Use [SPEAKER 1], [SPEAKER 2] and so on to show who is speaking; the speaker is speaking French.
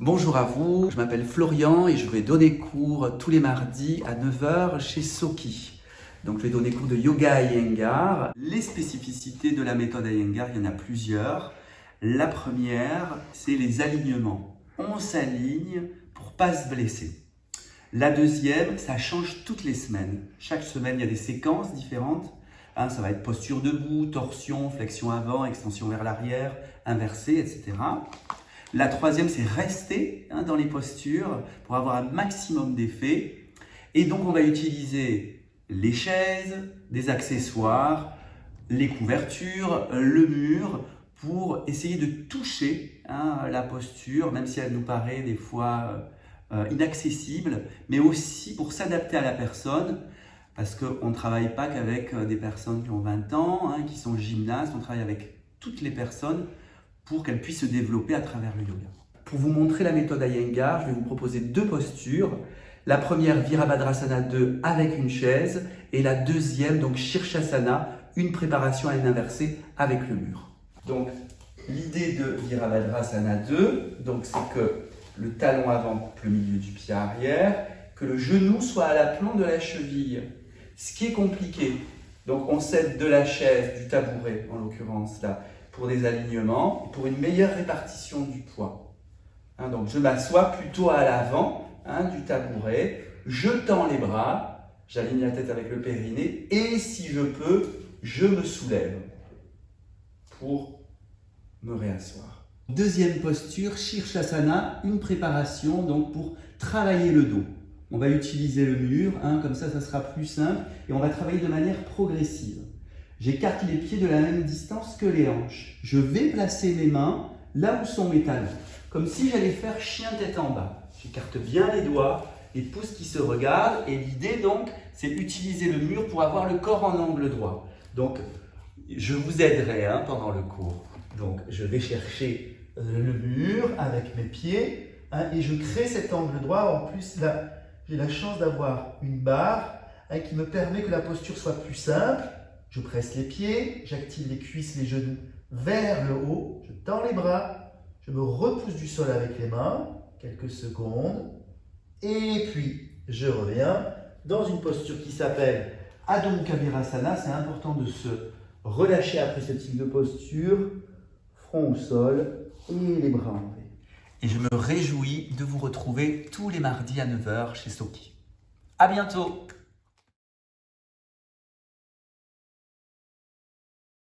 [SPEAKER 1] Bonjour à vous, je m'appelle Florian et je vais donner cours tous les mardis à 9 heures chez Soki. Donc je vais donner cours de yoga Iyengar. Les spécificités de la méthode Iyengar, il y en a plusieurs. La première, c'est les alignements. On s'aligne pour pas se blesser. La deuxième, ça change toutes les semaines. Chaque semaine, il y a des séquences différentes. Ça va être posture debout, torsion, flexion avant, extension vers l'arrière, inversée, etc. La troisième, c'est rester dans les postures pour avoir un maximum d'effet. Et donc, on va utiliser les chaises, des accessoires, les couvertures, le mur pour essayer de toucher la posture, même si elle nous paraît des fois inaccessible, mais aussi pour s'adapter à la personne. Parce qu'on ne travaille pas qu'avec des personnes qui ont 20 ans, qui sont gymnastes, on travaille avec toutes les personnes pour qu'elles puissent se développer à travers le yoga. Pour vous montrer la méthode Iyengar, je vais vous proposer deux postures. La première, Virabhadrasana 2 avec une chaise, et la deuxième, donc Shirshasana, une préparation à une inversée avec le mur. Donc, l'idée de Virabhadrasana 2, c'est que le talon avant coupe le milieu du pied arrière, que le genou soit à l'aplomb de la cheville. Ce qui est compliqué, donc on s'aide de la chaise, du tabouret en l'occurrence là, pour des alignements, pour une meilleure répartition du poids. Donc je m'assois plutôt à l'avant du tabouret, je tends les bras, j'aligne la tête avec le périnée et si je peux, je me soulève pour me réasseoir. Deuxième posture, Shirshasana, une préparation donc pour travailler le dos. On va utiliser le mur, comme ça sera plus simple et on va travailler de manière progressive. J'écarte les pieds de la même distance que les hanches. Je vais placer mes mains là où sont mes talons, comme si j'allais faire chien tête en bas. J'écarte bien les doigts, les pouces qui se regardent et l'idée donc c'est utiliser le mur pour avoir le corps en angle droit. Donc je vous aiderai pendant le cours. Donc je vais chercher le mur avec mes pieds et je crée cet angle droit. En plus là, j'ai la chance d'avoir une barre qui me permet que la posture soit plus simple. Je presse les pieds, j'active les cuisses, les genoux vers le haut, je tends les bras, je me repousse du sol avec les mains, quelques secondes, et puis je reviens dans une posture qui s'appelle Adho Mukha Virasana. C'est important de se relâcher après ce type de posture, front au sol et les bras enlevés. Et je me réjouis de vous retrouver tous les mardis à 9 h chez Soki. À bientôt!